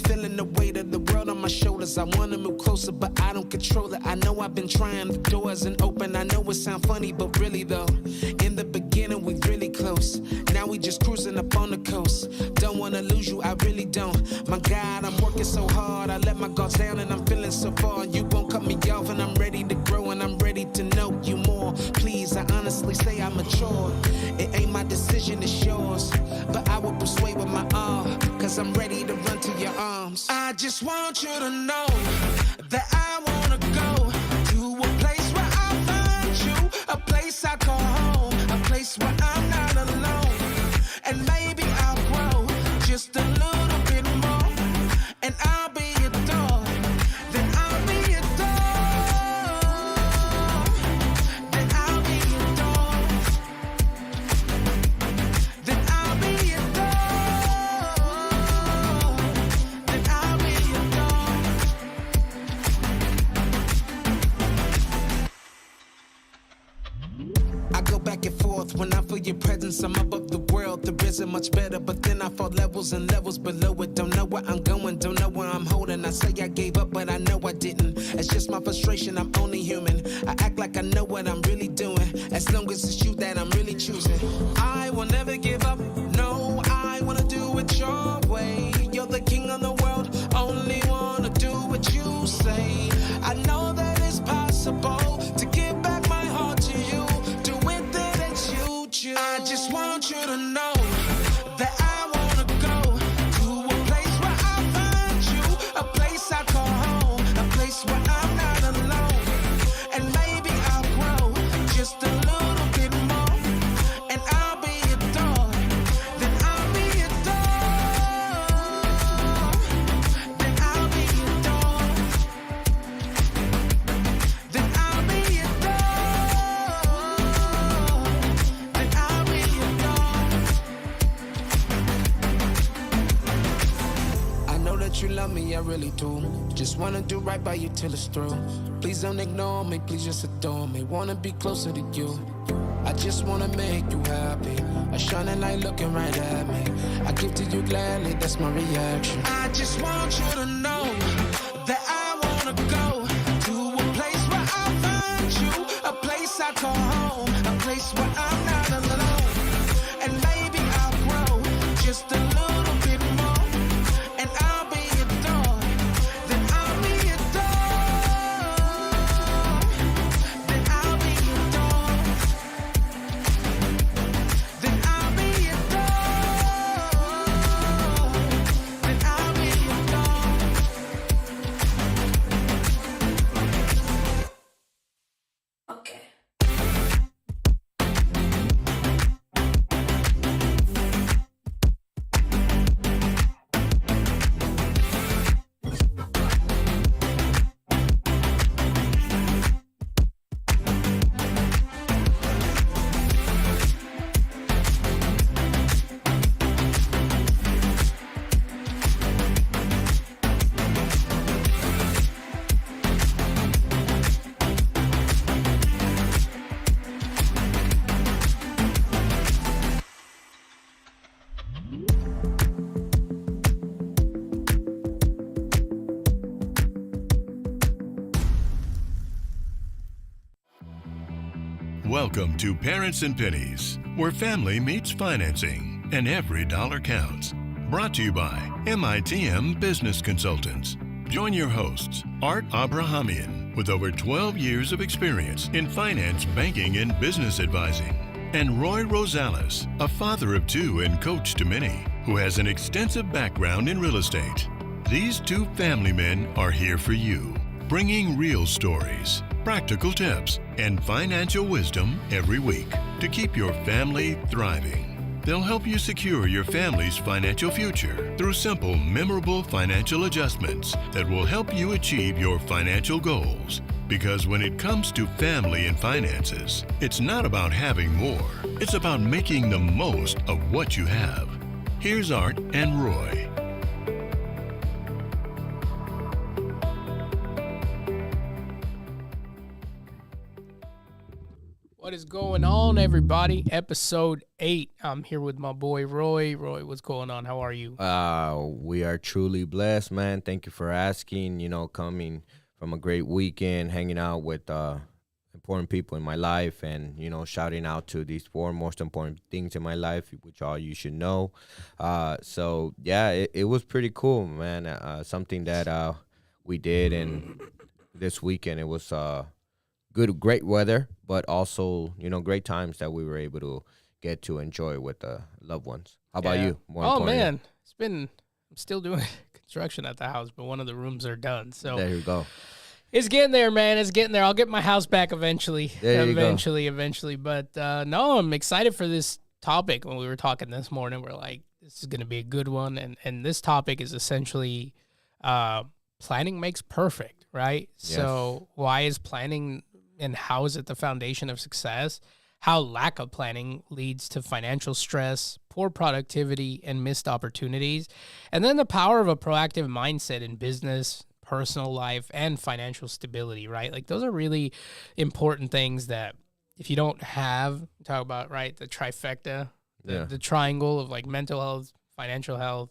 Feeling the weight of the world on my shoulders. I wanna move closer, but I don't control it. I know I've been trying, the door isn't open. I know it sound funny, but really though, in the beginning we really close. Now we just cruising up on the coast. Don't wanna lose you, I really don't. My God, I'm working so hard. I let my guards down and I'm feeling so far. You won't cut me off and I'm ready to grow and I'm ready to know you more. Please, I honestly say I'm mature. It ain't my decision, it's yours. But I will persuade with my all, cause I'm ready to run to your arms. I just want you to know that I wanna go to a place where I find you, a place I call home, a place where I'm not alone. And maybe I'll grow just a little bit more, and I'll be adored. Then I'll be adored. Then I'll be adored. Then I'll be adored. Then I'll be adored. I go back and forth when I feel your presence. I'm above the world, there isn't much better. But then I fall levels and levels below it. Don't know where I'm going, don't know where I'm holding. I say I gave up, but I know I didn't. It's just my frustration, I'm only human. I act like I know what I'm really doing. As long as it's you that I'm really choosing. I will never give up, no, I wanna do it your way. You're the king of the world, only wanna do what you say. I know that it's possible to give back my heart to you. Do it that you choose. I just want you to know that I wanna go to a place where I find you, a place I call home, a place where I'm not alone. And maybe I'll grow just a little bit more, and I'll be adored. Then I'll be adored. Then I'll be adored. Then I'll be adored. Then I'll be adored. I know that you love me, I really do. Just wanna do right by you till it's through. Please don't ignore me, please just adore me. Wanna be closer to you. I just wanna make you happy. A shining light looking right at me. I give to you gladly, that's my reaction. I just want you to know that I wanna go to a place where I find you, a place I call home, a place where I'm not alone. And maybe I'll grow just a little bit more, and I'll be adored. Then I'll be adored. Then I'll be adored. Then I'll be adored. Then I'll be adored. Okay. Welcome to Parents and Pennies, where family meets financing and every dollar counts. Brought to you by MITM Business Consultants. Join your hosts, Art Abrahamian, with over 12 years of experience in finance, banking, and business advising, and Roy Rosales, a father of two and coach to many, who has an extensive background in real estate. These two family men are here for you, bringing real stories, practical tips, and financial wisdom every week to keep your family thriving. They'll help you secure your family's financial future through simple, memorable financial adjustments that will help you achieve your financial goals. Because when it comes to family and finances, it's not about having more, it's about making the most of what you have. Here's Art and Roy. What is going on, everybody? Episode 8. I'm here with my boy Roy. Roy, what's going on? How are you? We are truly blessed, man. Thank you for asking. Coming from a great weekend, hanging out with important people in my life, and shouting out to these 4 most important things in my life, which all you should know. So yeah, it was pretty cool, man. Something that we did, and this weekend it was great weather, but also great times that we were able to get to enjoy with the loved ones. How about you? More importantly? Man, I'm still doing construction at the house, but one of the rooms are done. So There you go. it's getting there, man. It's getting there. I'll get my house back eventually. There you go. Eventually. But no, I'm excited for this topic. When we were talking this morning, we're like, this is going to be a good one. And this topic is essentially planning makes perfect, right? Yes. So why is planning and how is it the foundation of success? How lack of planning leads to financial stress, poor productivity, and missed opportunities. And then the power of a proactive mindset in business, personal life, and financial stability, right? Like those are really important things that if you don't have, talk about, right, the trifecta, the triangle of like mental health, financial health,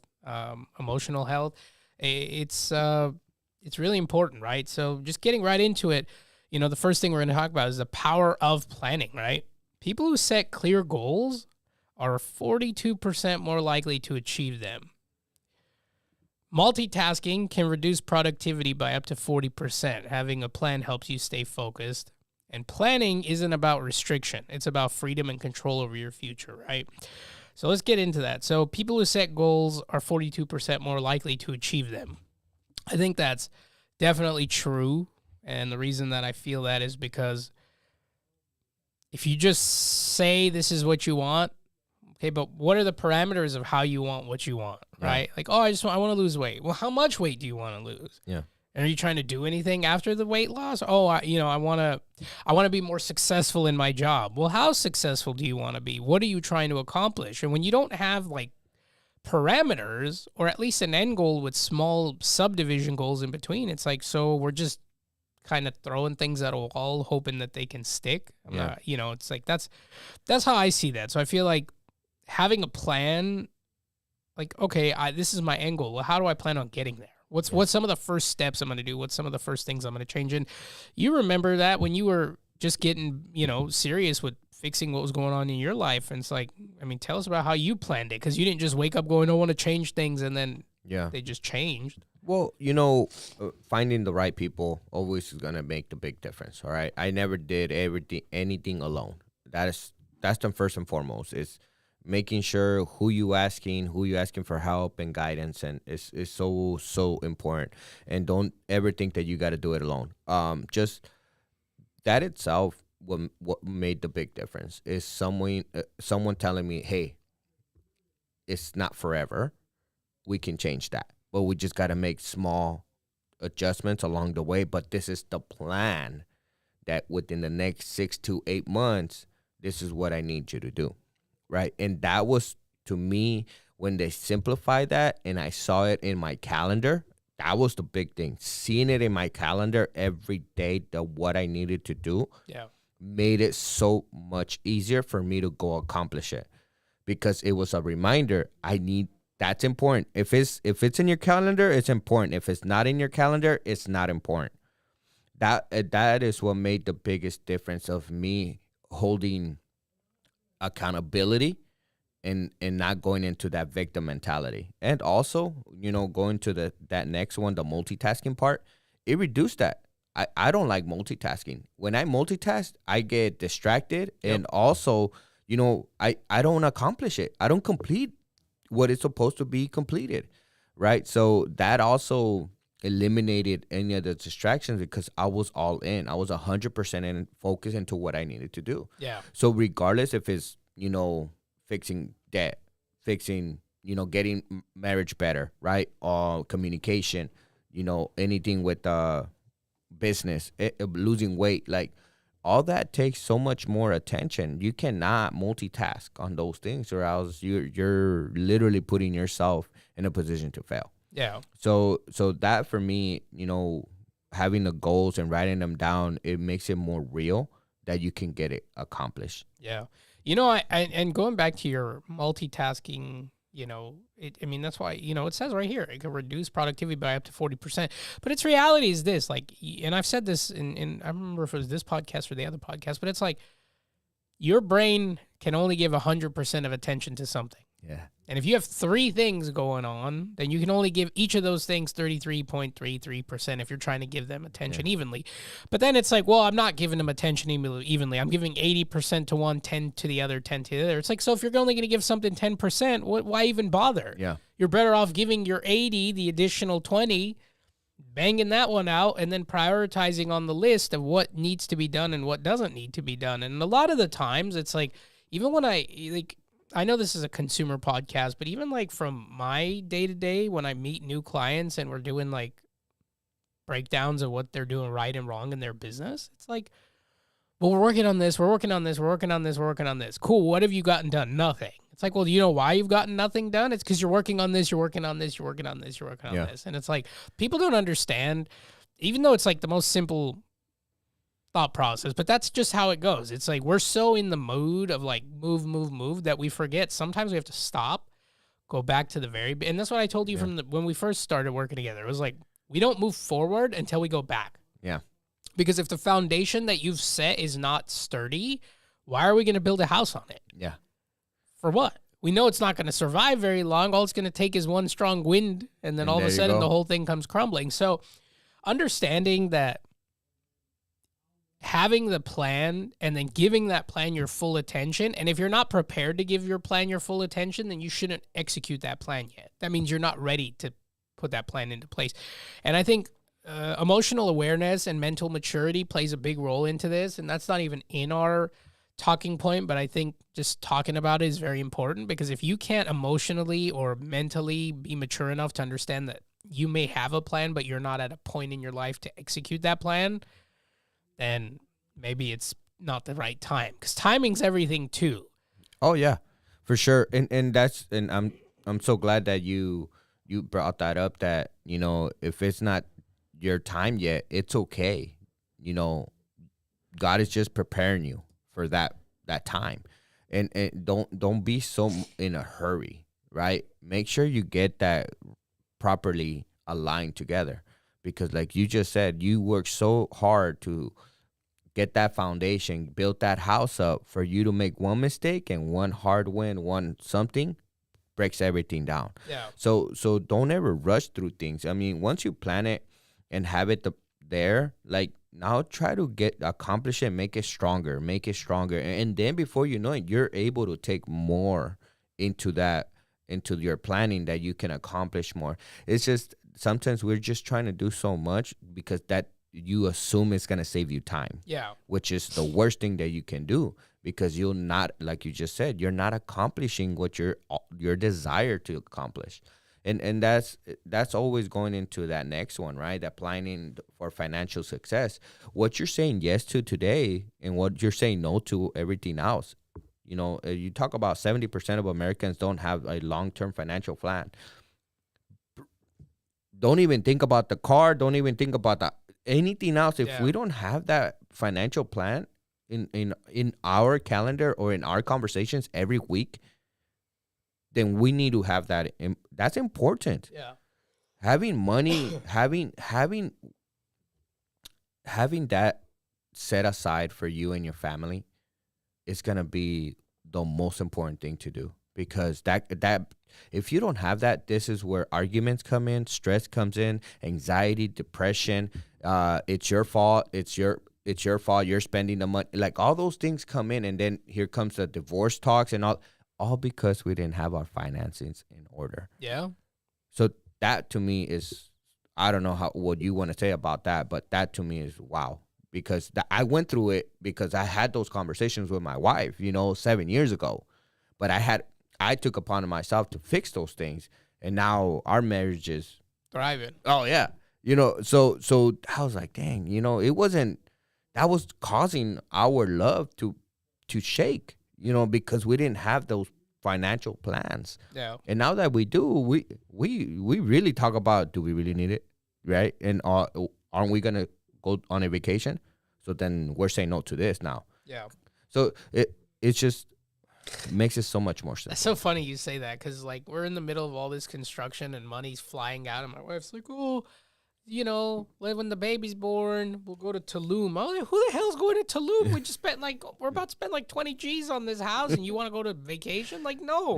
emotional health, it's really important, right? So just getting right into it, the first thing we're going to talk about is the power of planning, right? People who set clear goals are 42% more likely to achieve them. Multitasking can reduce productivity by up to 40%. Having a plan helps you stay focused. And planning isn't about restriction. It's about freedom and control over your future, right? So let's get into that. So people who set goals are 42% more likely to achieve them. I think that's definitely true. And the reason that I feel that is because if you just say this is what you want, okay, but what are the parameters of how you want what you want, right? Like, I want to lose weight. Well, how much weight do you want to lose? Yeah. And are you trying to do anything after the weight loss? I want to be more successful in my job. Well, how successful do you want to be? What are you trying to accomplish? And when you don't have like parameters or at least an end goal with small subdivision goals in between, it's like, so we're just kind of throwing things at a wall, hoping that they can stick. It's like, that's how I see that. So I feel like having a plan, like, okay, this is my end goal. Well, how do I plan on getting there? What's some of the first steps I'm going to do? What's some of the first things I'm going to change? And you remember that when you were just getting, serious with fixing what was going on in your life. And it's like, tell us about how you planned it. Because you didn't just wake up going, I want to change things. And then they just changed. Well, finding the right people always is going to make the big difference, all right? I never did anything alone. That's the first and foremost. Is making sure who you asking for help and guidance, and is so important. And don't ever think that you got to do it alone. Just that itself, what made the big difference is someone telling me, hey, it's not forever. We can change that. But we just got to make small adjustments along the way. But this is the plan that within the next 6 to 8 months, this is what I need you to do, right? And that was, to me, when they simplified that and I saw it in my calendar, that was the big thing. Seeing it in my calendar every day, what I needed to do, made it so much easier for me to go accomplish it. Because it was a reminder, that's important. If it's in your calendar, it's important. If it's not in your calendar, it's not important. That is what made the biggest difference of me holding accountability and not going into that victim mentality. And also, going to that next one, the multitasking part, it reduced that. I don't like multitasking. When I multitask, I get distracted, and also, I don't accomplish it. I don't complete what is supposed to be completed, right? So that also eliminated any of the distractions because I was all in. I was 100% in, focused into what I needed to do. Yeah. So regardless if it's, fixing debt, fixing, getting marriage better, right? Or communication, anything with business, losing weight, like all that takes so much more attention. You cannot multitask on those things, or else you're literally putting yourself in a position to fail. Yeah. So that for me, having the goals and writing them down, it makes it more real that you can get it accomplished. Yeah. You know, and going back to your multitasking, you know, I mean, that's why, you know, it says right here, it can reduce productivity by up to 40%. But its reality is this, like, and I've said this in I remember if it was this podcast or the other podcast, but it's like your brain can only give 100% of attention to something. Yeah. And if you have 3 things going on, then you can only give each of those things 33.33% if you're trying to give them attention evenly. But then it's like, well, I'm not giving them attention evenly. I'm giving 80% to one, 10 to the other, 10 to the other. It's like, so if you're only going to give something 10%, why even bother? Yeah. You're better off giving your 80, the additional 20, banging that one out, and then prioritizing on the list of what needs to be done and what doesn't need to be done. And a lot of the times it's like, even when I know this is a consumer podcast, but even like from my day to day, when I meet new clients and we're doing like breakdowns of what they're doing right and wrong in their business, it's like, well, we're working on this, we're working on this, we're working on this, we're working on this. Cool. What have you gotten done? Nothing. It's like, well, do you know why you've gotten nothing done? It's because you're working on this, you're working on this, you're working on this, you're working on this. And it's like, people don't understand, even though it's like the most simple thought process, but that's just how it goes. It's like we're so in the mood of like move that we forget sometimes we have to stop, go back to the and that's what I told you from when we first started working together. It was like we don't move forward until we go back. Yeah. Because if the foundation that you've set is not sturdy, why are we going to build a house on it? Yeah. For what? We know it's not going to survive very long. All it's going to take is one strong wind, and then all of a sudden the whole thing comes crumbling. So understanding that having the plan and then giving that plan your full attention. And if you're not prepared to give your plan your full attention, then you shouldn't execute that plan yet. That means you're not ready to put that plan into place. And I think emotional awareness and mental maturity plays a big role into this. And that's not even in our talking point, but I think just talking about it is very important, because if you can't emotionally or mentally be mature enough to understand that you may have a plan, but you're not at a point in your life to execute that plan, then maybe it's not the right time, because timing's everything too. Oh yeah, for sure. And I'm so glad that you brought that up, that, you know, if it's not your time yet, it's okay. You know, God is just preparing you for that time. And don't be so in a hurry, right? Make sure you get that properly aligned together, because like you just said, you work so hard to get that foundation, build that house up, for you to make one mistake and one hard win, one something breaks everything down. Yeah. So don't ever rush through things. I mean, once you plan it and have it there, like, now try to accomplish it, make it stronger. And then before you know it, you're able to take more into your planning, that you can accomplish more. It's just sometimes we're just trying to do so much because that you assume it's going to save you time. Yeah. Which is the worst thing that you can do, because you'll not, like you just said, you're not accomplishing what your desire to accomplish. And that's always going into that next one, right? That planning for financial success. What you're saying yes to today and what you're saying no to everything else. You know, you talk about 70% of Americans don't have a long-term financial plan. Don't even think about the car. Don't even think about anything else. If we don't have that financial plan in our calendar or in our conversations every week, then we need to have that. That's important. Yeah. Having money, having that set aside for you and your family is going to be the most important thing to do, because that if you don't have that, this is where arguments come in, stress comes in, anxiety, depression, it's your fault, it's your fault, you're spending the money, like all those things come in, and then here comes the divorce talks and all because we didn't have our finances in order. Yeah. So that to me is, I don't know what you want to say about that, but that to me is wow. Because I went through it, because I had those conversations with my wife, 7 years ago. But I took upon myself to fix those things. And now our marriage is thriving. Oh, yeah. So I was like, dang, it wasn't, that was causing our love to shake. Because we didn't have those financial plans. Yeah. And now that we do, we really talk about, do we really need it, right? And aren't we gonna go on a vacation? So then we're saying no to this now. Yeah. So it just makes it so much more That's simple. so funny you say that because, like, we're in the middle of all this construction and money's flying out, and my wife's like, oh, you know, when the baby's born, we'll go to Tulum. I'm like, who the hell's going to Tulum? We just spent we're about to spend like 20 G's on this house, and you want to go to vacation? Like, no.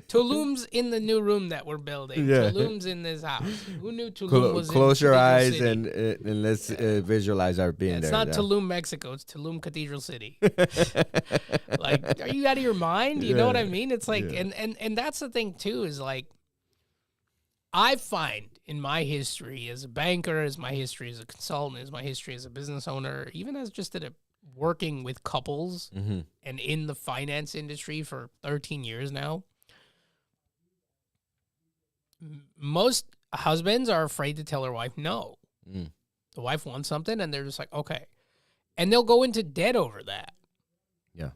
Tulum's in the new room that we're building. Yeah. Tulum's in this house. Who knew Tulum was Close in your Cathedral eyes City? and let's visualize our being It's there. not Tulum, Mexico. It's Tulum Cathedral City. Like, are you out of your mind? You know what I mean? It's like, and that's the thing too, is like, I find in my history as a banker, as my history as a consultant, as my history as a business owner, even as just working with couples and in the finance industry for 13 years now, most husbands are afraid to tell their wife no. The wife wants something and they're just like, okay. And they'll go into debt over that. Yeah.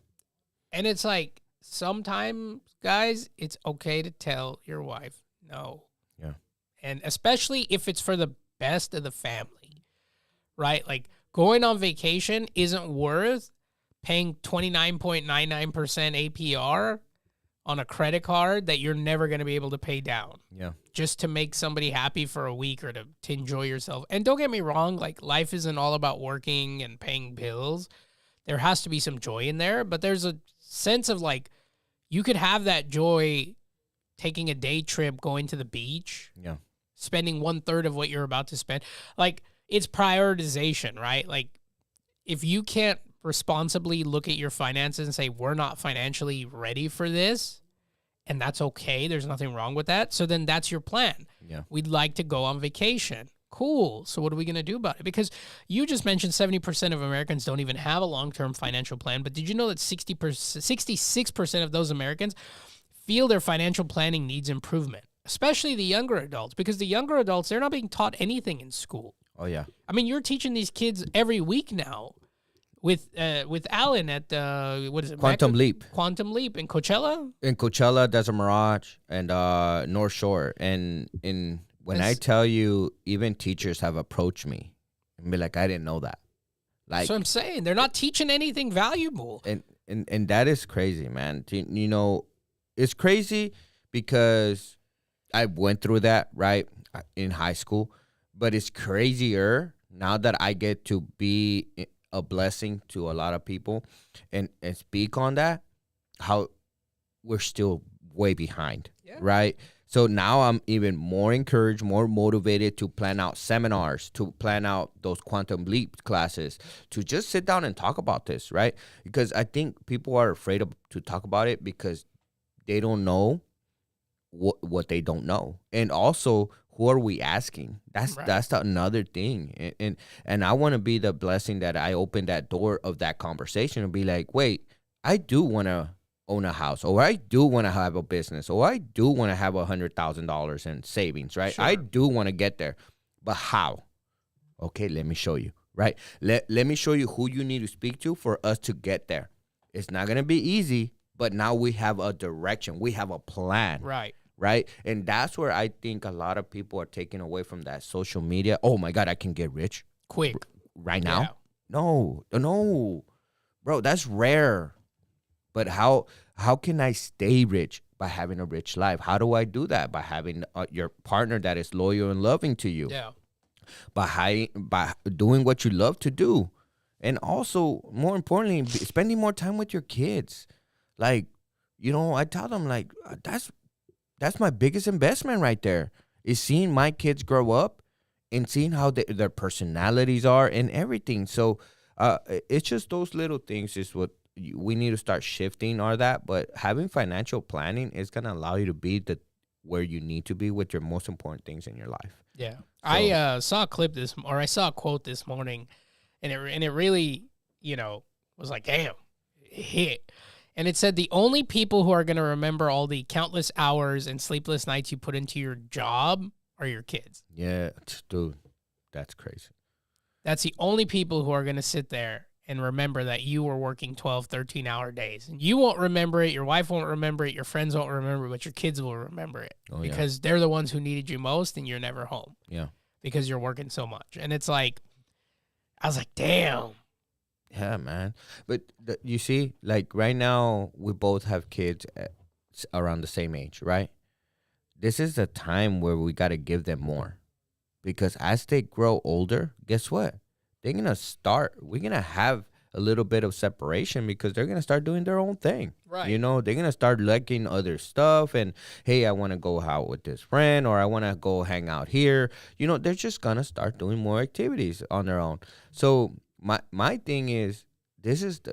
And it's like, sometimes, guys, it's okay to tell your wife no. Yeah. And especially if it's for the best of the family, right? Like, going on vacation isn't worth paying 29.99% APR on a credit card that you're never going to be able to pay down. Yeah. Just to make somebody happy for a week or to enjoy yourself. And don't get me wrong, like, life isn't all about working and paying bills. There has to be some joy in there, but there's a sense of, like, you could have that joy taking a day trip, going to the beach, Yeah. spending 1/3 of what you're about to spend. Like, it's prioritization, right? Like, if you can't responsibly look at your finances and say, we're not financially ready for this, and that's okay, there's nothing wrong with that, so then that's your plan. Yeah. We'd like to go on vacation. Cool. So what are we going to do about it? Because you just mentioned 70% of Americans don't even have a long-term financial plan, but did you know that 66% of those Americans feel their financial planning needs improvement, especially the younger adults? Because the younger adults, they're not being taught anything in school. Oh yeah. I mean, you're teaching these kids every week now with Alan at, what is it? Quantum Leap. Quantum Leap in Coachella? In Coachella, Desert Mirage, and North Shore. And when I tell you, even teachers have approached me and be like, I didn't know that. Like, So I'm saying, they're not teaching anything valuable. and that is crazy, man. You know, it's crazy because I went through that, right, in high school. But it's crazier now that I get to be a blessing to a lot of people and speak on that, how we're still way behind, right? So now I'm even more encouraged, more motivated to plan out seminars, to plan out those Quantum Leap classes, to just sit down and talk about this, right? Because I think people are afraid to talk about it because they don't know what they don't know. And also, who are we asking? That's another thing. And I want to be the blessing that I open that door of that conversation and be like, wait, I do want to own a house, or I do want to have a business, or I do want to have $100,000 in savings, right? Sure. I do want to get there, but how? Okay, let me show you, right? Let me show you who you need to speak to for us to get there. It's not going to be easy, but now we have a direction. We have a plan. Right? And that's where I think a lot of people are taken away from that social media. Oh, my God, I can get rich. Quick. Right now? Yeah. No. Bro, that's rare. But how can I stay rich? By having a rich life. How do I do that? By having your partner that is loyal and loving to you. Yeah. By doing what you love to do. And also, more importantly, spending more time with your kids. Like, you know, I tell them, like, that's my biggest investment right there, is seeing my kids grow up and seeing how their personalities are and everything. So it's just those little things is what we need to start shifting or that. But having financial planning is going to allow you to be where you need to be with your most important things in your life. Yeah. So, I saw I saw a quote this morning, and it really, was like, damn, it hit. And it said, the only people who are going to remember all the countless hours and sleepless nights you put into your job are your kids. Yeah, dude, that's crazy. That's the only people who are going to sit there and remember that you were working 12, 13-hour days. And you won't remember it, your wife won't remember it, your friends won't remember it, but your kids will remember it. Oh, because they're the ones who needed you most, and you're never home. Yeah. Because you're working so much. And it's like, I was like, damn. Yeah, man. But you see, like right now, we both have kids around the same age, right? This is the time where we got to give them more because as they grow older, guess what? We're going to have a little bit of separation because they're going to start doing their own thing. Right. You know, they're going to start liking other stuff and, hey, I want to go out with this friend or I want to go hang out here. You know, they're just going to start doing more activities on their own. So my thing is,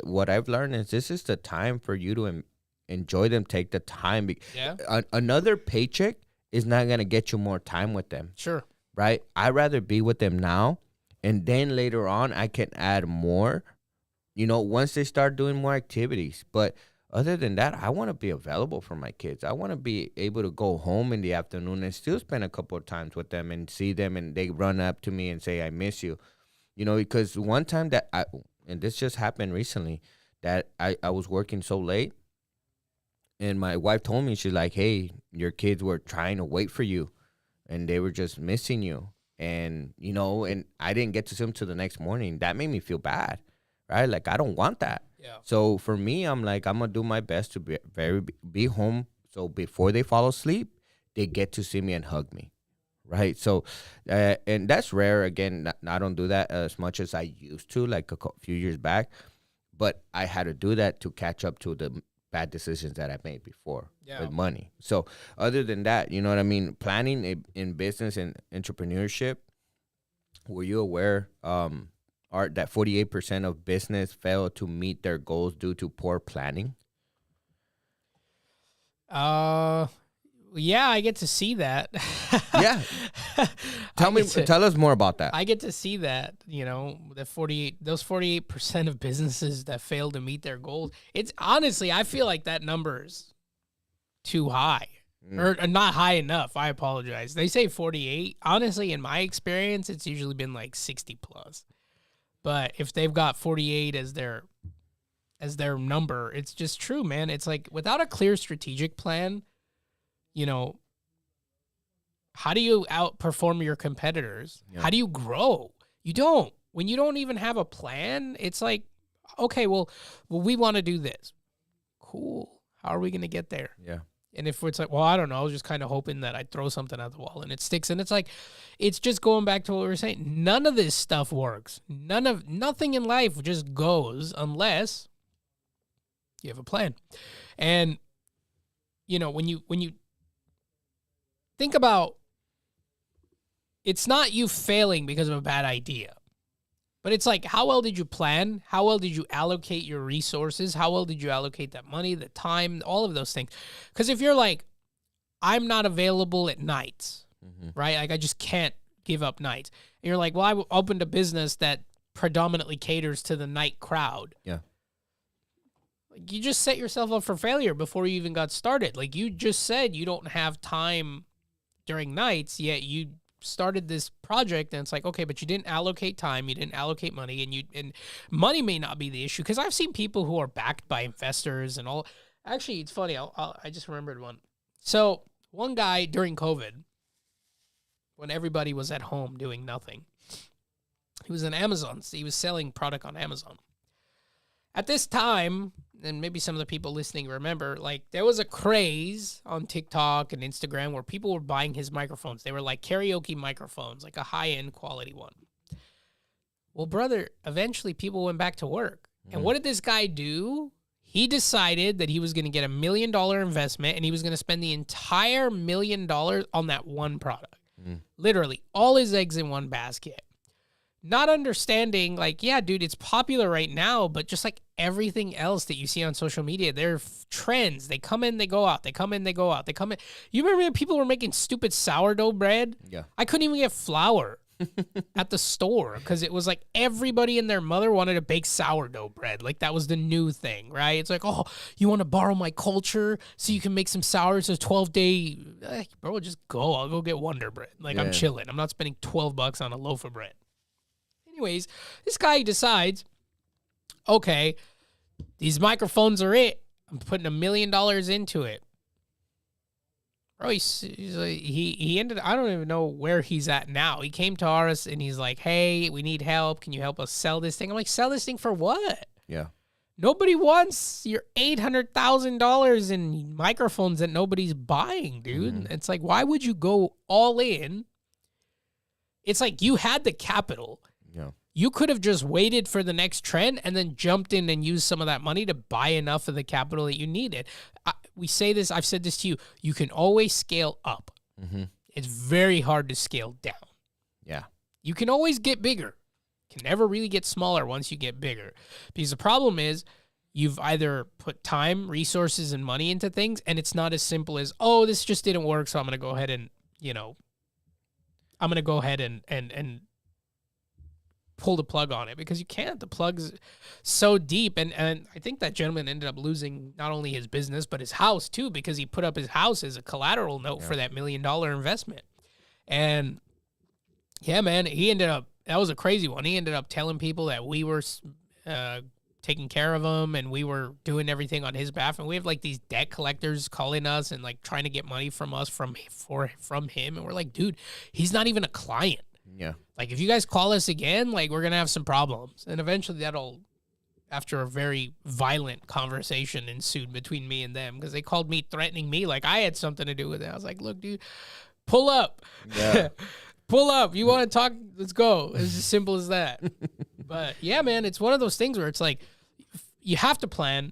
what I've learned is this is the time for you to enjoy them, take the time. Yeah. Another paycheck is not going to get you more time with them. Sure. Right? I'd rather be with them now, and then later on I can add more, you know, once they start doing more activities. But other than that, I want to be available for my kids. I want to be able to go home in the afternoon and still spend a couple of times with them and see them, and they run up to me and say, I miss you. You know, because one time and this just happened recently, that I was working so late, and my wife told me, she's like, hey, your kids were trying to wait for you, and they were just missing you. And, you know, and I didn't get to see them till the next morning. That made me feel bad, right? Like, I don't want that. Yeah. So for me, I'm like, I'm going to do my best to be home. So before they fall asleep, they get to see me and hug me, right? So, and that's rare. Again, I don't do that as much as I used to, like a few years back. But I had to do that to catch up to the bad decisions that I made before with money. So other than that, you know what I mean? Planning in business and entrepreneurship, were you aware Art, that 48% of business fail to meet their goals due to poor planning? Yeah, I get to see that. Yeah. Tell us more about that. I get to see that, you know, those 48% of businesses that fail to meet their goals. It's honestly, I feel like that number is too high or not high enough. I apologize. They say 48. Honestly, in my experience, it's usually been like 60 plus. But if they've got 48 as their number, it's just true, man. It's like without a clear strategic plan, you know, how do you outperform your competitors? Yeah. How do you grow? You don't. When you don't even have a plan, it's like, okay, well, we want to do this. Cool. How are we going to get there? Yeah. And if it's like, well, I don't know, I was just kind of hoping that I'd throw something at the wall and it sticks. And it's like, it's just going back to what we were saying. None of this stuff works. Nothing in life just goes unless you have a plan. And, you know, when you think about, it's not you failing because of a bad idea, but it's like, how well did you plan? How well did you allocate your resources? How well did you allocate that money, the time, all of those things? Because if you're like, I'm not available at nights, right? Like, I just can't give up nights. And you're like, well, I opened a business that predominantly caters to the night crowd. Yeah. You just set yourself up for failure before you even got started. Like, you just said you don't have time during nights, yet you started this project, and it's like, okay, but you didn't allocate time, you didn't allocate money, and money may not be the issue, because I've seen people who are backed by investors and all. Actually, it's funny. I just remembered one. So one guy during COVID, when everybody was at home doing nothing, he was on Amazon. So he was selling product on Amazon. At this time, and maybe some of the people listening remember, like, there was a craze on TikTok and Instagram where people were buying his microphones. They were like karaoke microphones, like a high-end quality one. Well, brother, eventually people went back to work. And what did this guy do? He decided that he was going to get $1 million investment, and he was going to spend the entire $1 million on that one product. Literally, all his eggs in one basket. Not understanding, like, yeah, dude, it's popular right now, but just like everything else that you see on social media, they're trends. They come in, they go out. They come in, they go out. They come in. You remember when people were making stupid sourdough bread? Yeah. I couldn't even get flour at the store because it was like everybody and their mother wanted to bake sourdough bread. Like, that was the new thing, right? It's like, oh, you want to borrow my culture so you can make some sours, a 12-day. Bro, just go. I'll go get Wonder Bread. Like, I'm chilling. I'm not spending $12 on a loaf of bread. Anyways, this guy decides, okay, these microphones are it. I'm putting $1 million into it. Bro, he's like, he ended. I don't even know where he's at now. He came to us and he's like, "Hey, we need help. Can you help us sell this thing?" I'm like, "Sell this thing for what?" Yeah. Nobody wants your $800,000 in microphones that nobody's buying, dude. It's like, why would you go all in? It's like you had the capital. Yeah. You could have just waited for the next trend and then jumped in and used some of that money to buy enough of the capital that you needed. We say this, I've said this to you, you can always scale up. It's very hard to scale down. Yeah. You can always get bigger. Can never really get smaller once you get bigger. Because the problem is you've either put time, resources, and money into things, and it's not as simple as, oh, this just didn't work, so I'm going to go ahead and, I'm going to go ahead and pull the plug on it, because you can't. The plug's so deep. And I think that gentleman ended up losing not only his business, but his house too, because he put up his house as a collateral note for that $1 million investment. And yeah, man, that was a crazy one. He ended up telling people that we were taking care of him and we were doing everything on his behalf. And we have like these debt collectors calling us and like trying to get money from us from him. And we're like, dude, he's not even a client. Yeah. Like, if you guys call us again, like, we're going to have some problems. And eventually after a very violent conversation ensued between me and them, because they called me threatening me like I had something to do with it. I was like, look, dude, pull up. Yeah. Pull up. You want to talk? Let's go. It's as simple as that. But yeah, man, it's one of those things where it's like you have to plan,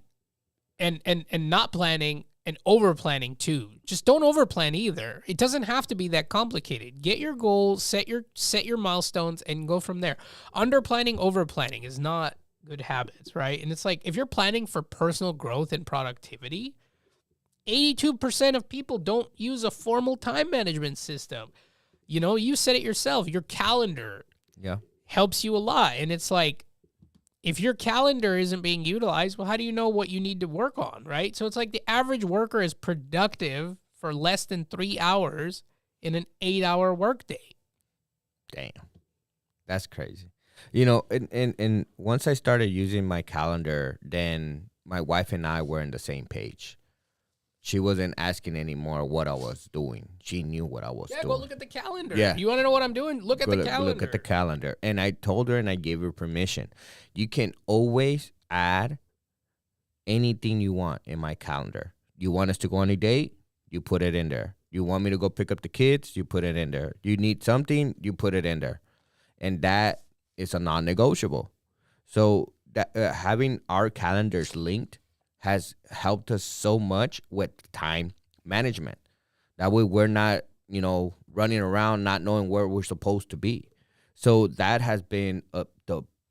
and not planning and over planning too. Just don't over plan either. It doesn't have to be that complicated. Get your goals, set your milestones, and go from there. Under planning, over planning is not good habits, right? And it's like, if you're planning for personal growth and productivity, 82% of people don't use a formal time management system. You said it yourself. Your calendar helps you a lot. And it's like, if your calendar isn't being utilized, well, how do you know what you need to work on, right? So it's like the average worker is productive for less than 3 hours in an 8-hour workday. Damn. That's crazy. And once I started using my calendar, then my wife and I were on the same page. She wasn't asking anymore what I was doing. She knew what I was doing. Yeah, go look at the calendar. Yeah. You want to know what I'm doing? Look at the calendar. Look at the calendar. And I told her and I gave her permission. You can always add anything you want in my calendar. You want us to go on a date? You put it in there. You want me to go pick up the kids? You put it in there. You need something? You put it in there. And that is a non-negotiable. So that having our calendars linked has helped us so much with time management. That way we're not, running around not knowing where we're supposed to be. So that has been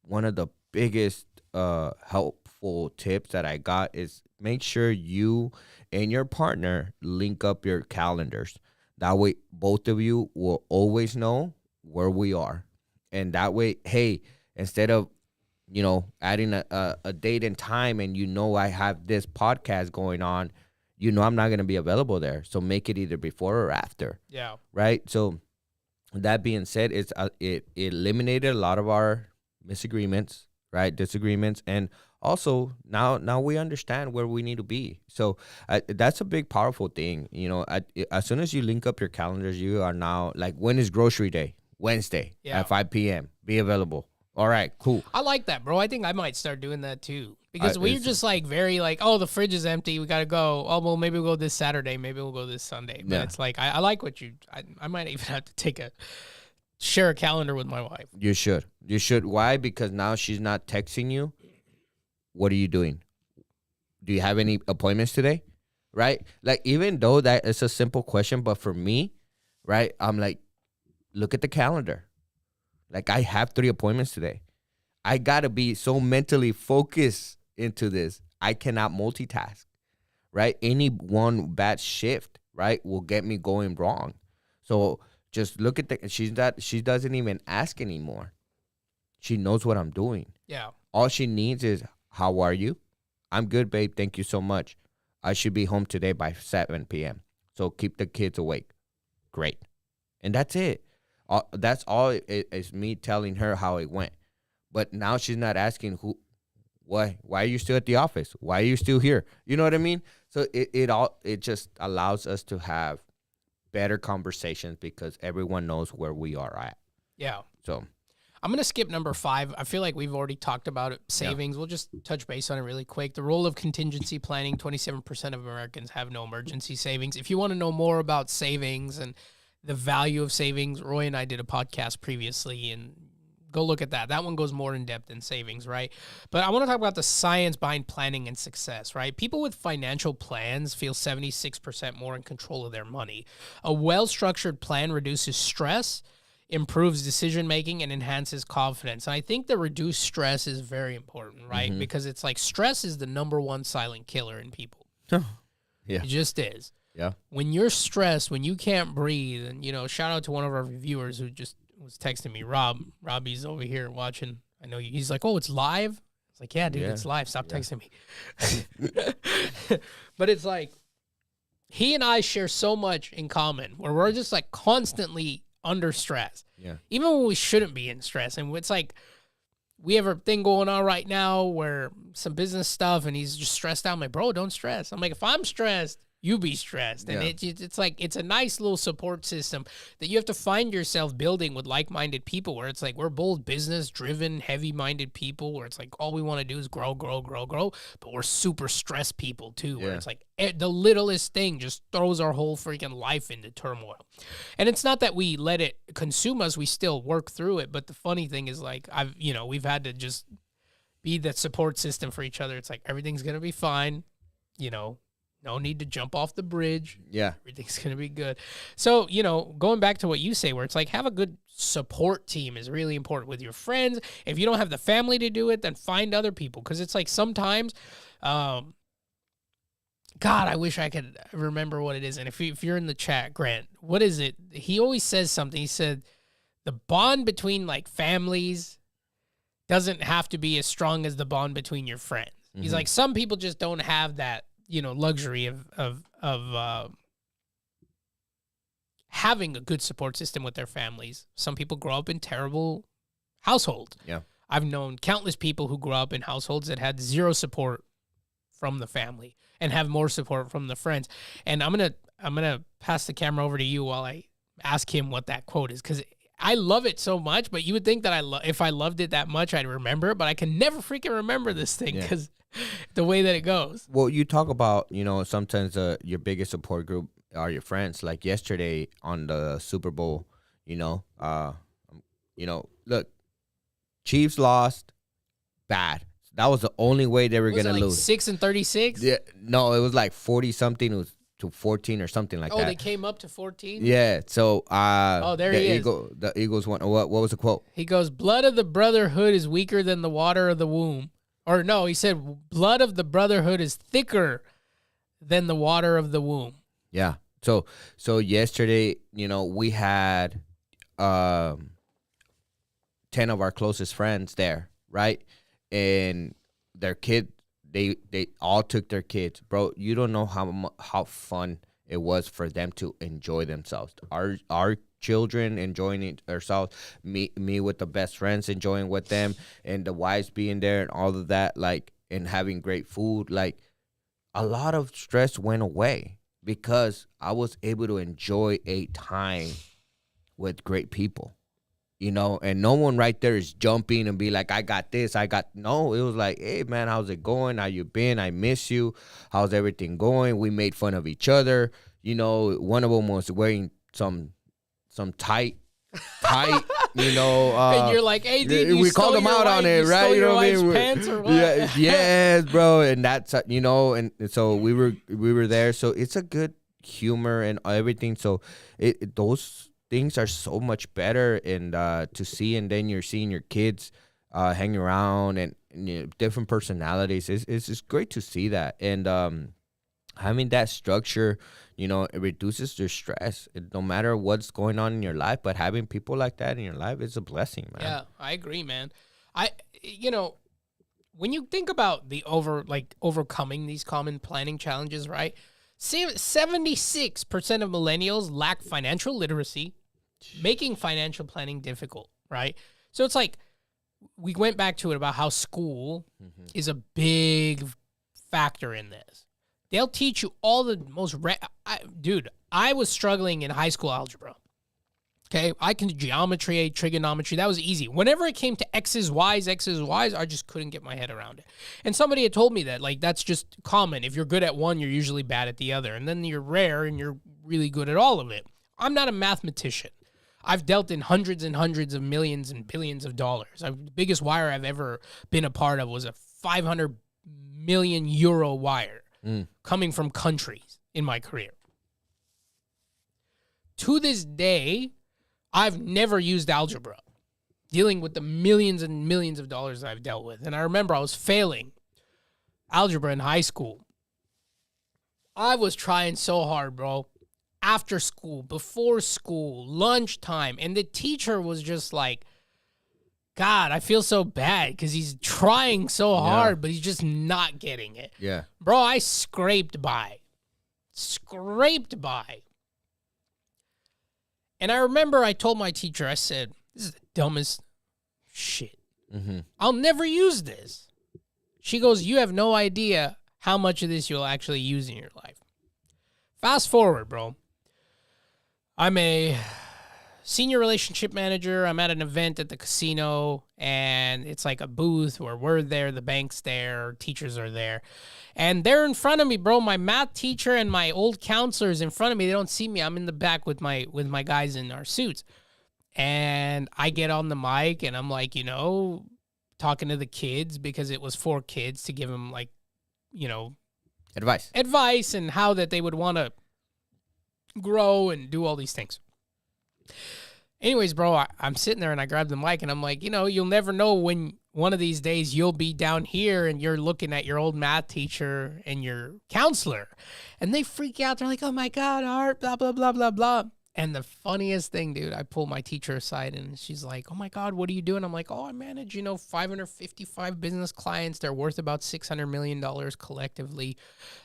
one of the biggest helpful tips that I got is make sure you and your partner link up your calendars. That way both of you will always know where we are. And that way, hey, instead of adding a date and time, and I have this podcast going on, I'm not going to be available there. So make it either before or after. Yeah. Right? So that being said, it eliminated a lot of our disagreements, right? Disagreements. And also now we understand where we need to be. So that's a big, powerful thing. As soon as you link up your calendars, you are now like, when is grocery day? Wednesday at 5 p.m. Be available. All right, cool. I like that, bro. I think I might start doing that too. Because we're just like very like, oh, the fridge is empty. We got to go. Oh, well, maybe we'll go this Saturday. Maybe we'll go this Sunday. But it's like, I like what I might even have to share a calendar with my wife. You should. Why? Because now she's not texting you. What are you doing? Do you have any appointments today? Right? Like, even though that is a simple question, but for me, right, I'm like, look at the calendar. Like, I have 3 appointments today. I got to be so mentally focused into this. I cannot multitask, right? Any one bad shift, right, will get me going wrong. So just look at she doesn't even ask anymore. She knows what I'm doing. Yeah. All she needs is, how are you? I'm good, babe. Thank you so much. I should be home today by 7 p.m. So keep the kids awake. Great. And that's it. That's all is me telling her how it went. But now she's not asking why are you still at the office? Why are you still here? You know what I mean? So it just allows us to have better conversations because everyone knows where we are at. Yeah. So I'm going to skip number 5. I feel like we've already talked about it. Savings. We'll just touch base on it really quick. The role of contingency planning. 27% of Americans have no emergency savings. If you want to know more about savings and the value of savings, Roy and I did a podcast previously, and go look at that. That one goes more in depth in savings, right? But I want to talk about the science behind planning and success, right? People with financial plans feel 76% more in control of their money. A well-structured plan reduces stress, improves decision-making, and enhances confidence. And I think the reduced stress is very important, right? Because it's like stress is the number one silent killer in people. Yeah. It just is. Yeah. When you're stressed, when you can't breathe, and, shout out to one of our viewers who just was texting me, Robbie's over here watching. I know he's like, oh, it's live? It's like, yeah, dude, it's live. Stop texting me. But it's like, he and I share so much in common where we're just like constantly under stress. Yeah. Even when we shouldn't be in stress. And it's like, we have a thing going on right now where some business stuff, and he's just stressed out. I'm like, bro, don't stress. I'm like, if I'm stressed, you be stressed. And it's like, it's a nice little support system that you have to find yourself building with like-minded people, where it's like, we're both business-driven, heavy-minded people, where it's like, all we want to do is grow, but we're super stressed people too, where it's like, the littlest thing just throws our whole freaking life into turmoil. And it's not that we let it consume us, we still work through it. But the funny thing is, like, we've had to just be that support system for each other. It's like, everything's going to be fine, no need to jump off the bridge. Yeah. Everything's going to be good. So, going back to what you say, where it's like, have a good support team is really important with your friends. If you don't have the family to do it, then find other people. Because it's like sometimes, God, I wish I could remember what it is. And if you're in the chat, Grant, what is it? He always says something. He said, the bond between like families doesn't have to be as strong as the bond between your friends. He's like, some people just don't have that, luxury of having a good support system with their families. Some people grow up in terrible households. Yeah. I've known countless people who grew up in households that had zero support from the family and have more support from the friends. And I'm gonna pass the camera over to you while I ask him what that quote is, because I love it so much. But you would think that if I loved it that much, I'd remember it. But I can never freaking remember this thing because the way that it goes. Well, you talk about, sometimes your biggest support group are your friends. Like yesterday on the Super Bowl, look, Chiefs lost bad. That was the only way they were going to lose. 6-36? Yeah, no, it was like 40-something. It was to 14 or something like that. Oh, they came up to 14? Yeah, so there he is. The Eagles won. What was the quote? He goes, blood of the brotherhood is weaker than the water of the womb. Or no, he said, blood of the brotherhood is thicker than the water of the womb. Yeah. So yesterday, we had 10 of our closest friends there, right? And their kid, they all took their kids. Bro, you don't know how fun it was for them to enjoy themselves. Our children enjoying themselves, me with the best friends enjoying with them, and the wives being there and all of that, like, and having great food. Like, a lot of stress went away because I was able to enjoy a time with great people, and no one right there is jumping and be like, I got this, no, it was like, hey man, how's it going? How you been? I miss you. How's everything going? We made fun of each other. One of them was wearing some tight, and you're like, hey, dude, we called them out on it, right? You know what I mean? Pants or what? Yeah, yes, bro. And that's and so we were there. So it's a good humor and everything. So those things are so much better and to see. And then you're seeing your kids hang around and different personalities. It's just great to see that. And having that structure, it reduces your stress. No matter what's going on in your life, but having people like that in your life is a blessing, man. Yeah, I agree, man. When you think about overcoming these common planning challenges, right? 76% of millennials lack financial literacy, making financial planning difficult, right? So it's like, we went back to it about how school is a big factor in this. They'll teach you all the most... Dude, I was struggling in high school algebra. Okay, I can do geometry, trigonometry. That was easy. Whenever it came to X's, Y's, I just couldn't get my head around it. And somebody had told me that, like, that's just common. If you're good at one, you're usually bad at the other. And then you're rare and you're really good at all of it. I'm not a mathematician. I've dealt in hundreds and hundreds of millions and billions of dollars. The biggest wire I've ever been a part of was a 500 million euro wire coming from countries in my career. To this day, I've never used algebra, dealing with the millions and millions of dollars that I've dealt with. And I remember I was failing algebra in high school. I was trying so hard, bro. After school, before school, lunchtime. And the teacher was just like, God, I feel so bad because he's trying so hard, but he's just not getting it. Yeah. Bro, I scraped by. And I remember I told my teacher, I said, this is the dumbest shit. I'll never use this. She goes, you have no idea how much of this you'll actually use in your life. Fast forward, bro. I'm a senior relationship manager. I'm at an event at the casino, and it's like a booth where we're there, the bank's there, teachers are there. And they're in front of me, bro. My math teacher and my old counselor's in front of me. They don't see me. I'm in the back with my guys in our suits. And I get on the mic, and I'm like, talking to the kids because it was for kids to give them, like, advice and how that they would want to grow and do all these things. Anyways, bro, I'm sitting there and I grab the mic and I'm like, you'll never know when one of these days you'll be down here and you're looking at your old math teacher and your counselor. And they freak out. They're like, oh my God, Art, blah, blah, blah, blah, blah. And the funniest thing, dude, I pull my teacher aside and she's like, oh my God, what are you doing? I'm like, I manage, 555 business clients. They're worth about $600 million collectively.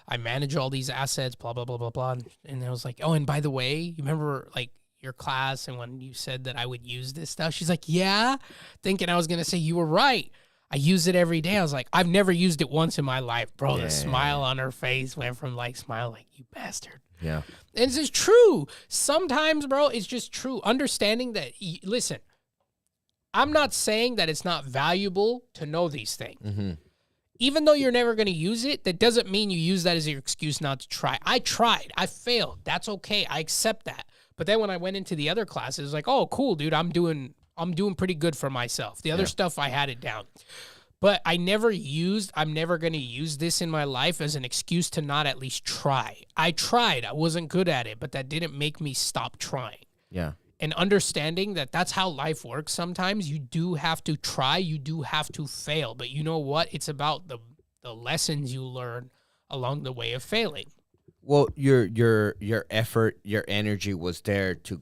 I manage all these assets, blah, blah, blah, blah, blah. And I was like, oh, and by the way, you remember, like, your class and when you said that I would use this stuff? She's like, yeah, thinking I was going to say you were right. I use it every day. I was like, I've never used it once in my life, bro. Yeah. The smile on her face went from like, smile like, you bastard. Yeah. And it's just true. Sometimes, bro, it's just true. Understanding that, listen, I'm not saying that it's not valuable to know these things. Mm-hmm. Even though you're never going to use it, that doesn't mean you use that as your excuse not to try. I tried. I failed. That's okay. I accept that. But then when I went into the other classes, it was like, oh, cool, dude, I'm doing pretty good for myself. The other stuff, I had it down. But I'm never going to use this in my life as an excuse to not at least try. I tried. I wasn't good at it, but that didn't make me stop trying. Yeah. And understanding that that's how life works sometimes. You do have to try. You do have to fail. But you know what? It's about the lessons you learn along the way of failing. Well, your effort, your energy was there to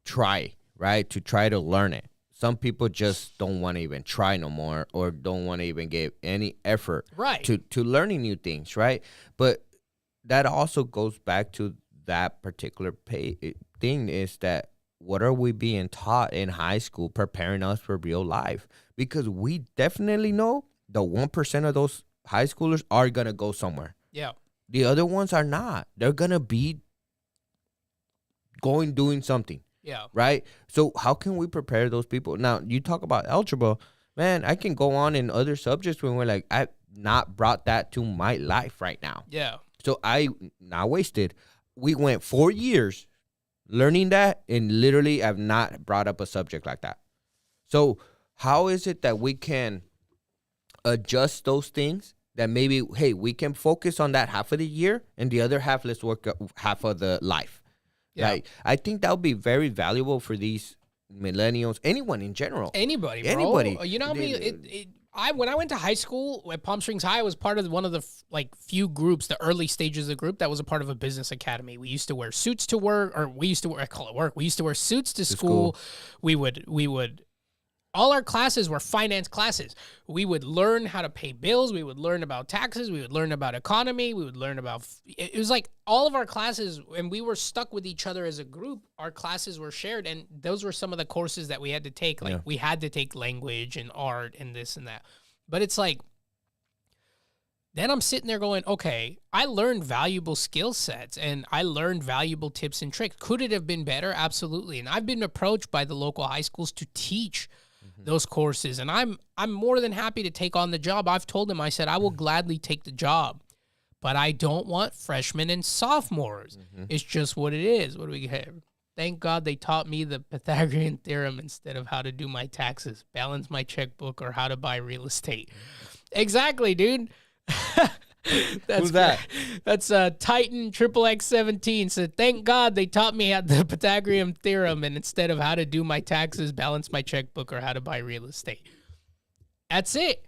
try, right? To try to learn it. Some people just don't want to even try no more or don't want to even give any effort to learning new things, right? But that also goes back to that particular thing is that what are we being taught in high school preparing us for real life? Because we definitely know the 1% of those high schoolers are going to go somewhere. Yeah. The other ones are not. They're going to be doing something. Yeah. Right? So how can we prepare those people? Now, you talk about algebra. Man, I can go on in other subjects when we're like, I've not brought that to my life right now. Yeah. So I not wasted. We went 4 years learning that and literally have not brought up a subject like that. So how is it that we can adjust those things that maybe, hey, we can focus on that half of the year and the other half, let's work half of the life. Yeah. Right? I think that would be very valuable for these millennials, anyone in general. Anybody, bro. Anybody. You know what I mean? When I went to high school at Palm Springs High, I was part of one of the few groups, the early stages of the group that was a part of a business academy. We used to wear suits to work, or we used to wear, I call it work. We used to wear suits to school. We would all our classes were finance classes. We would learn how to pay bills. We would learn about taxes. We would learn about economy. We would learn about, it was like all of our classes, and we were stuck with each other as a group. Our classes were shared, and those were some of the courses that we had to take. Like we had to take language and art and this and that. But it's like, then I'm sitting there going, okay, I learned valuable skill sets and I learned valuable tips and tricks. Could it have been better? Absolutely. And I've been approached by the local high schools to teach those courses. And I'm more than happy to take on the job. I've told them, I said, I will gladly take the job, but I don't want freshmen and sophomores. It's just what it is. What do we have? Thank God they taught me the Pythagorean theorem instead of how to do my taxes, balance my checkbook, or how to buy real estate. Exactly, dude. Who's that? That's Titan XXX17. So thank God they taught me the Pythagorean theorem and instead of how to do my taxes, balance my checkbook, or how to buy real estate. That's it.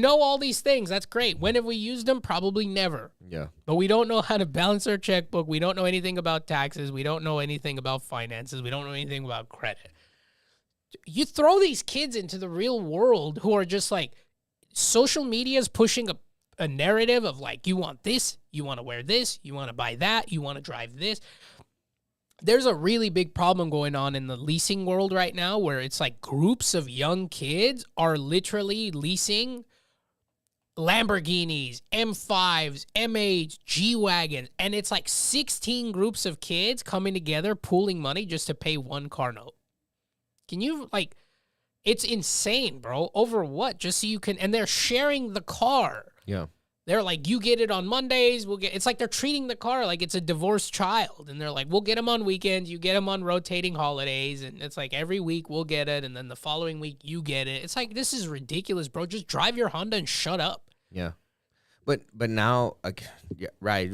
All these things. That's great. When have we used them? Probably never. Yeah. But we don't know how to balance our checkbook. We don't know anything about taxes. We don't know anything about finances. We don't know anything about credit. You throw these kids into the real world who are just like, social media is pushing a narrative of like, you want this, you want to wear this, you want to buy that, you want to drive this. There's a really big problem going on in the leasing world right now where it's like groups of young kids are literally leasing Lamborghinis, M5s, M8s, G-Wagons, and it's like 16 groups of kids coming together, pooling money just to pay one car note. Can you, like, it's insane, bro. Over what? Just so you can, and they're sharing the car. Yeah. They're like, you get it on Mondays. It's like they're treating the car like it's a divorced child. And they're like, we'll get them on weekends. You get them on rotating holidays. And it's like every week we'll get it. And then the following week you get it. It's like, this is ridiculous, bro. Just drive your Honda and shut up. Yeah. But now, yeah, right.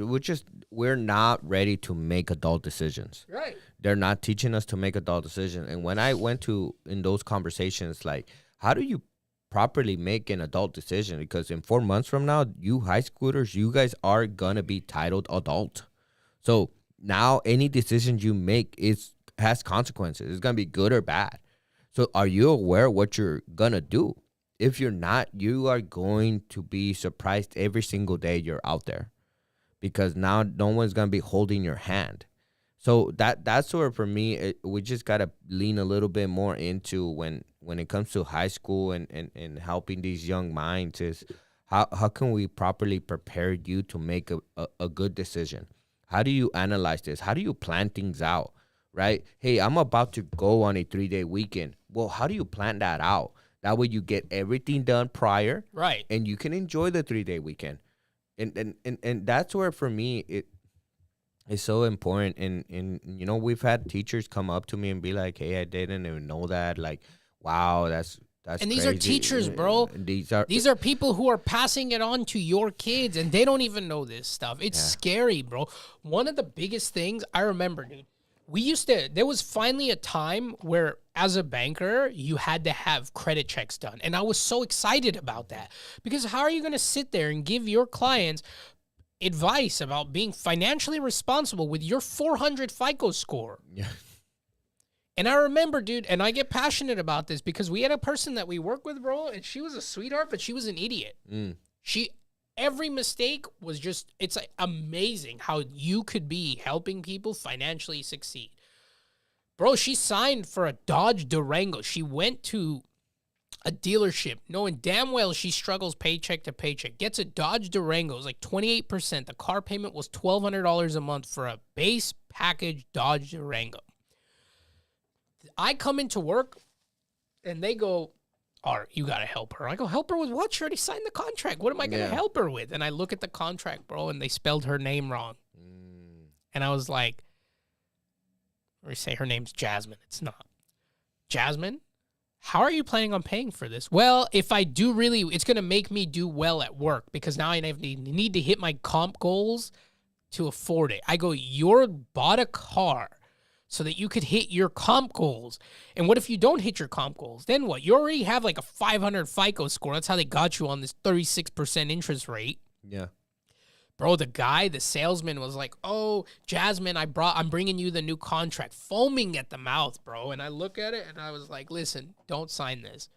We're not ready to make adult decisions. Right. They're not teaching us to make adult decisions. And when I went in those conversations, like, how do you properly make an adult decision? Because in 4 months from now, you high schoolers, you guys are going to be titled adult. So now any decision you make has consequences. It's going to be good or bad. So are you aware of what you're going to do? If you're not, you are going to be surprised every single day you're out there, because now no one's going to be holding your hand. So that's where, for me, we just got to lean a little bit more into when it comes to high school and helping these young minds is how can we properly prepare you to make a good decision? How do you analyze this? How do you plan things out, right? Hey, I'm about to go on a 3-day weekend. Well, how do you plan that out? That way you get everything done prior. Right. And you can enjoy the 3-day weekend. And that's where, for me, it's so important. And we've had teachers come up to me and be like, hey, I didn't even know that. Like, wow, that's and these crazy. Are teachers, bro. These are people who are passing it on to your kids, and they don't even know this stuff. It's scary, bro. One of the biggest things I remember, dude, there was finally a time where, as a banker, you had to have credit checks done. And I was so excited about that, because how are you going to sit there and give your clients advice about being financially responsible with your 400 FICO score? Yeah. And I remember, dude, and I get passionate about this because we had a person that we work with, bro, and she was a sweetheart, but she was an idiot. Every mistake was just, it's like amazing how you could be helping people financially succeed. Bro, she signed for a Dodge Durango. She went to a dealership knowing damn well she struggles paycheck to paycheck. Gets a Dodge Durango. It was like 28%. The car payment was $1,200 a month for a base package Dodge Durango. I come into work and they go, Art, you got to help her. I go, help her with what? She already signed the contract. What am I going to help her with? And I look at the contract, bro, and they spelled her name wrong. And I was like, or say her name's Jasmine. It's not. Jasmine, how are you planning on paying for this? Well, if I do really, it's going to make me do well at work because now I need to hit my comp goals to afford it. I go, you bought a car so that you could hit your comp goals. And what if you don't hit your comp goals? Then what? You already have like a 500 FICO score. That's how they got you on this 36% interest rate. Yeah. Bro, the salesman was like, oh, Jasmine, I'm bringing you the new contract, foaming at the mouth, bro. And I look at it and I was like, listen, don't sign this.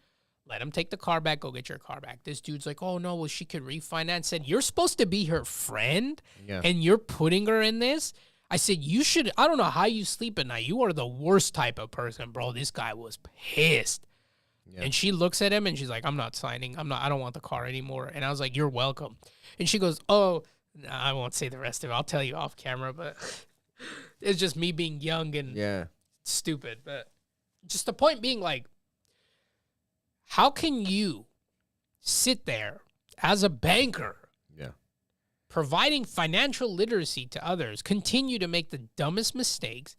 Let him take the car back. Go get your car back. This dude's like, oh, no, well, she could refinance. Said, you're supposed to be her friend and you're putting her in this? I said, I don't know how you sleep at night. You are the worst type of person, bro. This guy was pissed. Yeah. And she looks at him and she's like, I'm not signing. I don't want the car anymore. And I was like, you're welcome. And she goes, oh, nah, I won't say the rest of it. I'll tell you off camera, but it's just me being young and Yeah. stupid. But just the point being, like, how can you sit there as a banker Yeah. providing financial literacy to others, continue to make the dumbest mistakes,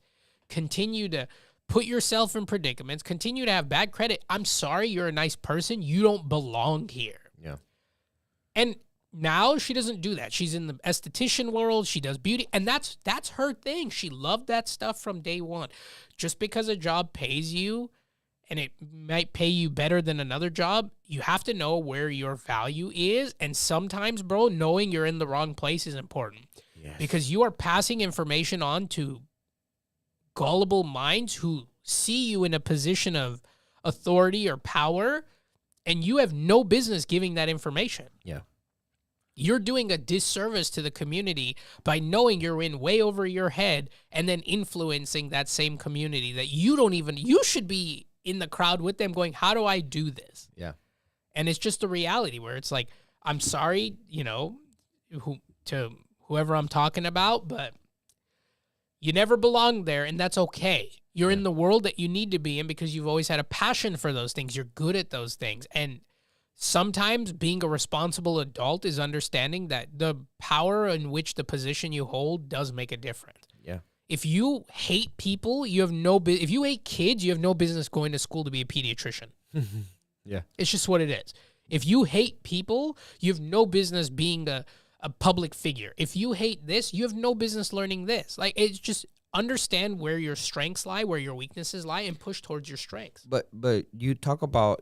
continue to put yourself in predicaments, continue to have bad credit? I'm sorry, you're a nice person. You don't belong here. Yeah. And now she doesn't do that. She's in the esthetician world. She does beauty. And that's her thing. She loved that stuff from day one. Just because a job pays you and it might pay you better than another job, you have to know where your value is. And sometimes, bro, knowing you're in the wrong place is important. Yes. Because you are passing information on to gullible minds who see you in a position of authority or power, and you have no business giving that information. Yeah. You're doing a disservice to the community by knowing you're in way over your head and then influencing that same community that you should be in the crowd with them going, how do I do this? Yeah. And it's just a reality where it's like, I'm sorry, to whoever I'm talking about, but you never belonged there, and that's okay. You're in the world that you need to be in because you've always had a passion for those things. You're good at those things. And sometimes being a responsible adult is understanding that the power in which the position you hold does make a difference. Yeah. If you hate people, if you hate kids, you have no business going to school to be a pediatrician. Yeah. It's just what it is. If you hate people, you have no business being a public figure. If you hate this, you have no business learning this. Like, it's just understand where your strengths lie, where your weaknesses lie, and push towards your strengths. But you talk about,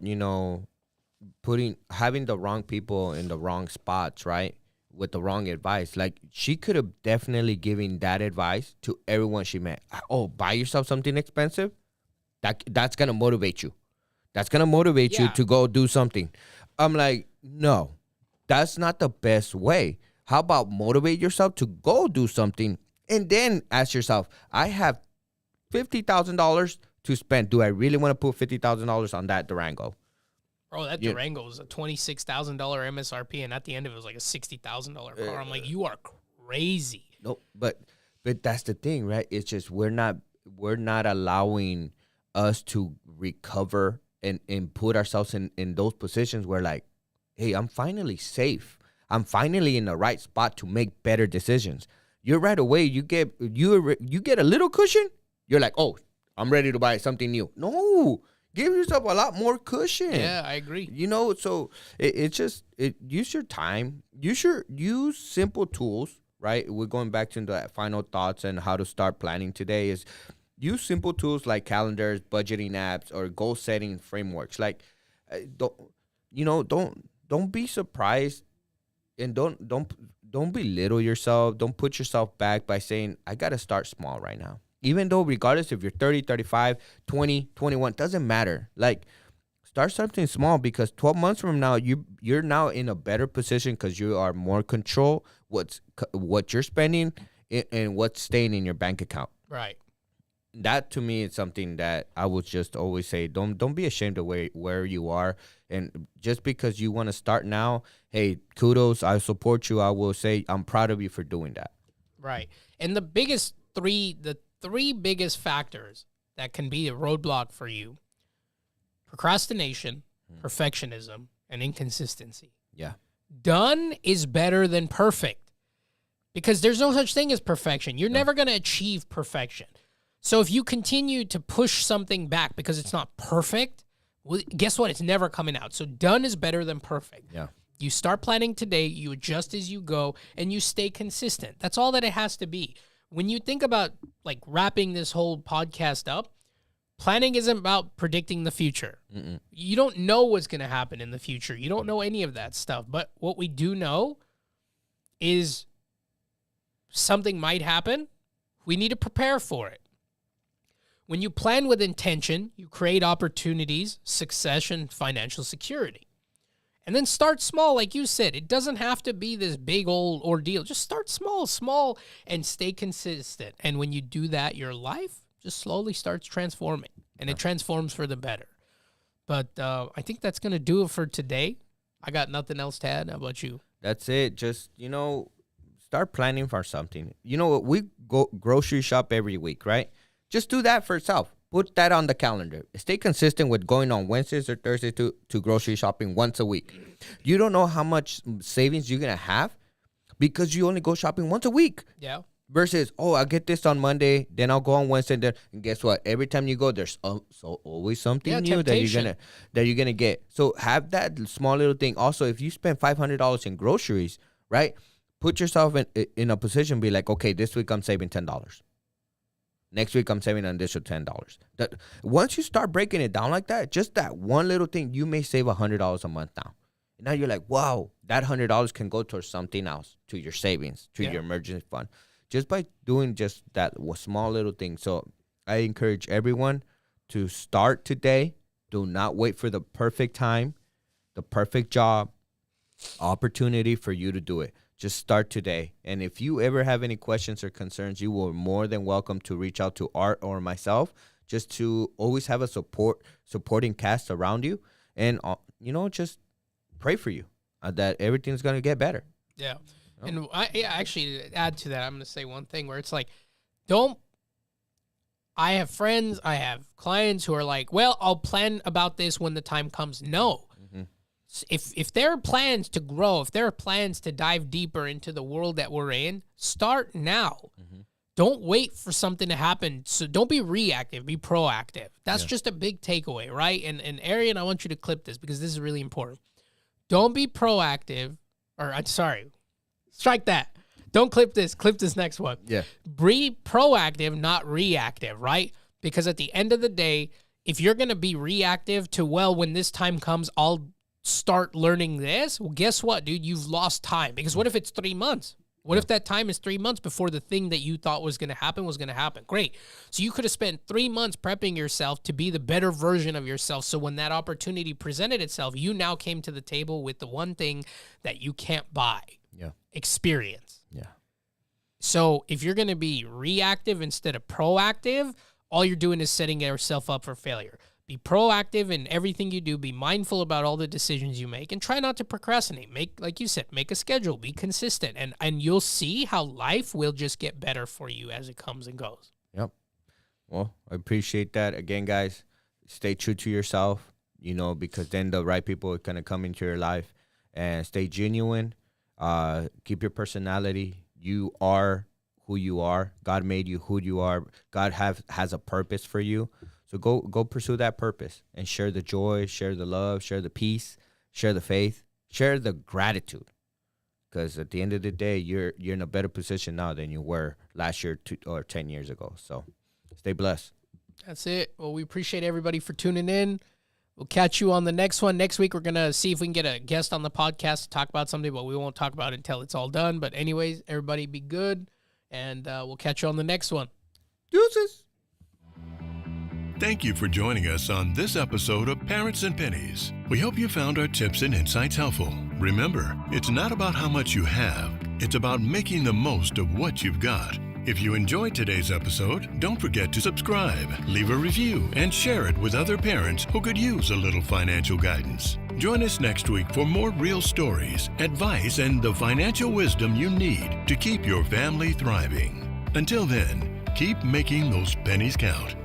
having the wrong people in the wrong spots, right? With the wrong advice. Like, she could have definitely given that advice to everyone she met. Oh, buy yourself something expensive. That's going to motivate you. That's going to motivate you to go do something. I'm like, no, that's not the best way. How about motivate yourself to go do something and then ask yourself, I have $50,000 to spend. Do I really want to put $50,000 on that Durango? Bro, that Durango was a $26,000 MSRP, and at the end of it was like a $60,000 car. I'm like, you are crazy. No, but that's the thing, right? It's just we're not allowing us to recover and put ourselves in those positions where, like, hey, I'm finally safe. I'm finally in the right spot to make better decisions. You're right away. You get a little cushion. You're like, oh, I'm ready to buy something new. No, give yourself a lot more cushion. Yeah, I agree. So use your time. Use simple tools, right? We're going back to the final thoughts and how to start planning today is use simple tools like calendars, budgeting apps, or goal setting frameworks. Like, don't be surprised, and don't belittle yourself. Don't put yourself back by saying, I got to start small right now. Even though regardless if you're 30, 35, 20, 21, doesn't matter. Like, start something small because 12 months from now, you're now in a better position because you are more control what you're spending and what's staying in your bank account. Right. That to me is something that I would just always say, don't be ashamed of where you are. And just because you want to start now, hey, kudos, I support you. I will say I'm proud of you for doing that. Right. And the three biggest factors that can be a roadblock for you: procrastination, perfectionism, and inconsistency. Yeah. Done is better than perfect because there's no such thing as perfection. You're never going to achieve perfection. So if you continue to push something back because it's not perfect, well, guess what? It's never coming out. So done is better than perfect. Yeah. You start planning today, you adjust as you go, and you stay consistent. That's all that it has to be. When you think about, like, wrapping this whole podcast up, planning isn't about predicting the future. Mm-mm. You don't know what's going to happen in the future. You don't know any of that stuff. But what we do know is something might happen. We need to prepare for it. When you plan with intention, you create opportunities, success, and financial security. And then start small, like you said. It doesn't have to be this big old ordeal. Just start small, and stay consistent. And when you do that, your life just slowly starts transforming. And it transforms for the better. But I think that's going to do it for today. I got nothing else to add. How about you? That's it. Just, start planning for something. You know what? We go grocery shop every week, right? Just do that for itself. Put that on the calendar. Stay consistent with going on Wednesdays or Thursdays to grocery shopping once a week. You don't know how much savings you're going to have because you only go shopping once a week. Yeah. Versus, I'll get this on Monday, then I'll go on Wednesday, and guess what? Every time you go, there's always something new temptation. that you're gonna get. So have that small little thing. Also, if you spend $500 in groceries, right? Put yourself in a position, be like, okay, this week I'm saving $10. Next week I'm saving an additional $10. That once you start breaking it down like that, just that one little thing, you may save $100 a month now. Now you're like, wow, that $100 can go towards something else, to your savings, to your emergency fund. Just by doing just that small little thing. So I encourage everyone to start today. Do not wait for the perfect time, the perfect job, opportunity for you to do it. Just start today. And if you ever have any questions or concerns, you are more than welcome to reach out to Art or myself, just to always have a supporting cast around you. And, just pray for you that everything's going to get better. Yeah. And actually, to add to that, I'm going to say one thing where it's like, I have friends, I have clients who are like, well, I'll plan about this when the time comes. No. Mm-hmm. If there are plans to grow, if there are plans to dive deeper into the world that we're in, start now. Mm-hmm. Don't wait for something to happen. So don't be reactive, be proactive. That's just a big takeaway, right? And Arian, I want you to clip this because this is really important. Don't be proactive, strike that. Don't clip this. Clip this next one. Yeah. Be proactive, not reactive, right? Because at the end of the day, if you're going to be reactive to, when this time comes, I'll start learning this. Well, guess what, dude? You've lost time. Because what if it's 3 months? What if that time is 3 months before the thing that you thought was going to happen was going to happen? Great. So you could have spent 3 months prepping yourself to be the better version of yourself. So when that opportunity presented itself, you now came to the table with the one thing that you can't buy. Yeah. Experience. Yeah. So if you're going to be reactive instead of proactive, all you're doing is setting yourself up for failure. Be proactive in everything you do. Be mindful about all the decisions you make and try not to procrastinate. Like you said, make a schedule, be consistent, and you'll see how life will just get better for you as it comes and goes. Yep. Well, I appreciate that. Again, guys, stay true to yourself, because then the right people are going to come into your life, and stay genuine. Keep your personality. You are who you are. God made you who you are. God has a purpose for you. So go pursue that purpose and share the joy, share the love, share the peace, share the faith, share the gratitude. Because at the end of the day, you're in a better position now than you were last year or 10 years ago. So stay blessed. That's it. Well, we appreciate everybody for tuning in. We'll catch you on the next one. Next week, we're going to see if we can get a guest on the podcast to talk about something, but we won't talk about it until it's all done. But anyways, everybody be good, and we'll catch you on the next one. Deuces. Thank you for joining us on this episode of Parents and Pennies. We hope you found our tips and insights helpful. Remember, it's not about how much you have, it's about making the most of what you've got. If you enjoyed today's episode, don't forget to subscribe, leave a review, and share it with other parents who could use a little financial guidance. Join us next week for more real stories, advice, and the financial wisdom you need to keep your family thriving. Until then, keep making those pennies count.